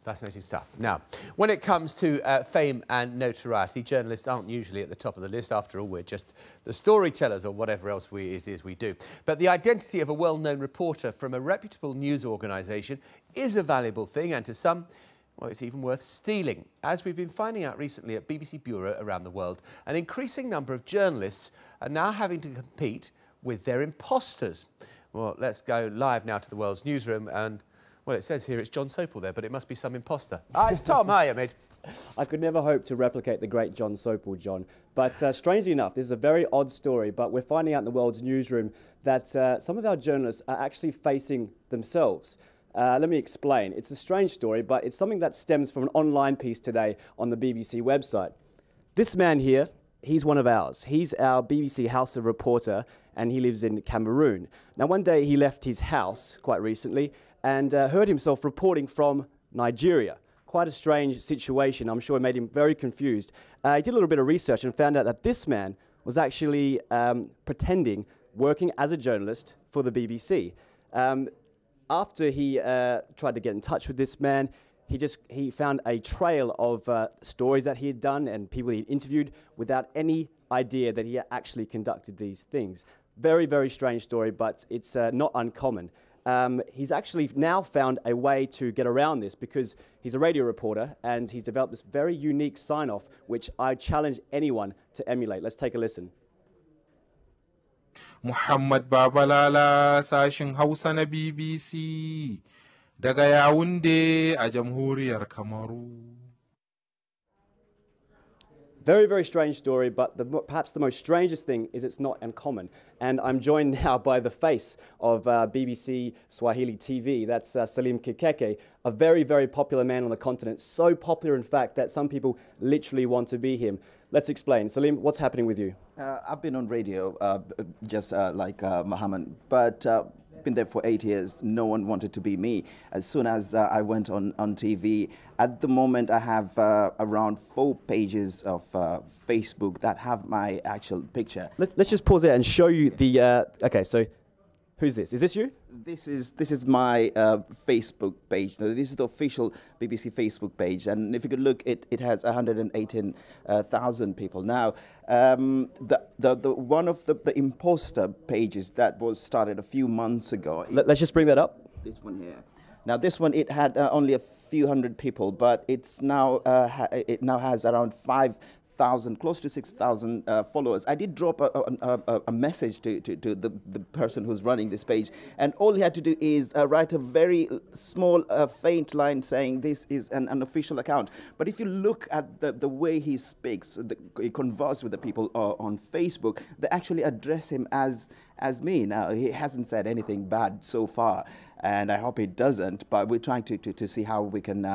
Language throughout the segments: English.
Fascinating stuff. Now, when it comes to fame and notoriety, journalists aren't usually at the top of the list. After all, we're just the storytellers or whatever else it is we do. But the identity of a well-known reporter from a reputable news organisation is a valuable thing, and to some, well, it's even worth stealing. As we've been finding out recently at BBC Bureau around the world, an increasing number of journalists are now having to compete with their imposters. Well, let's go live now to the world's newsroom and... well, it says here it's John Sopel there, but it must be some imposter. It's Tom. Hiya, mate. I could never hope to replicate the great John Sopel, John. But strangely enough, this is a very odd story, but we're finding out in the world's newsroom that some of our journalists are actually facing themselves. Let me explain. It's a strange story, but it's something that stems from an online piece today on the BBC website. This man here, he's one of ours. He's our BBC House of reporter, and he lives in Cameroon. Now, one day he left his house quite recently and heard himself reporting from Nigeria. Quite a strange situation. I'm sure it made him very confused. He did a little bit of research and found out that this man was actually pretending, working as a journalist for the BBC. After he tried to get in touch with this man, he found a trail of stories that he had done and people he had interviewed without any idea that he actually conducted these things. Very, very strange story, but it's not uncommon. He's actually now found a way to get around this because he's a radio reporter and he's developed this very unique sign-off which I challenge anyone to emulate. Let's take a listen. Muhammad Babalala, sashin Hausa na BBC, daga Yaounde a Jamhuriyar Kamaru. Very, very strange story, but perhaps the most strangest thing is it's not uncommon. And I'm joined now by the face of BBC Swahili TV. That's Salim Kikeke, a very, very popular man on the continent. So popular, in fact, that some people literally want to be him. Let's explain. Salim, what's happening with you? I've been on radio, just like Muhammad, but been there for 8 years. No one wanted to be me. As soon as I went on TV, at the moment I have around 4 pages of Facebook that have my actual picture. Let's just pause there and show you the. Okay, so who's this? Is this you? This is my Facebook page. Now, this is the official BBC Facebook page, and if you could look, it has 118,000 people. Now, one of the imposter pages that was started a few months ago. Let's just bring that up. This one here. Now, this one it had only a few hundred people, but it's now it now has around 5,000, close to 6,000 followers. I did drop a message to the person who's running this page, and all he had to do is write a very small, faint line saying this is an unofficial account. But if you look at the way he speaks, he converses with the people on Facebook, they actually address him as me. Now, he hasn't said anything bad so far, and I hope he doesn't, but we're trying to see how we can,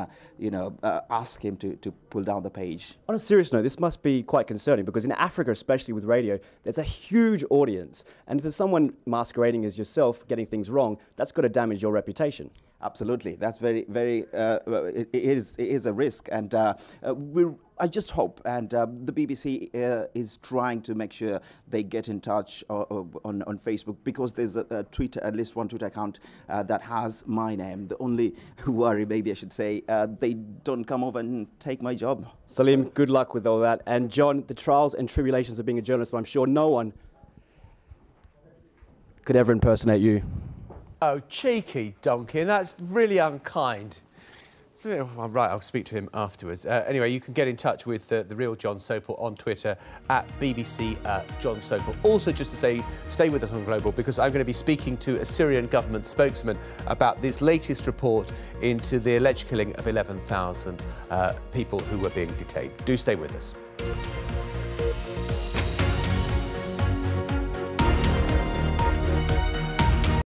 ask him to pull down the page. On a serious note, this must be quite concerning because in Africa, especially with radio, there's a huge audience. And if there's someone masquerading as yourself, getting things wrong, that's got to damage your reputation. Absolutely. That's very, very, it is a risk. And I just hope, and the BBC is trying to make sure they get in touch on Facebook, because there's a Twitter, at least one Twitter account that has my name. The only worry, maybe I should say, they don't come over and take my job. Salim, good luck with all that. And John, the trials and tribulations of being a journalist, I'm sure no one could ever impersonate you. Oh, cheeky Donkin, that's really unkind. Right, I'll speak to him afterwards. Anyway, you can get in touch with the real John Sopel on Twitter at BBC John Sopel. Also, just to stay with us on Global, because I'm going to be speaking to a Syrian government spokesman about this latest report into the alleged killing of 11,000 people who were being detained. Do stay with us.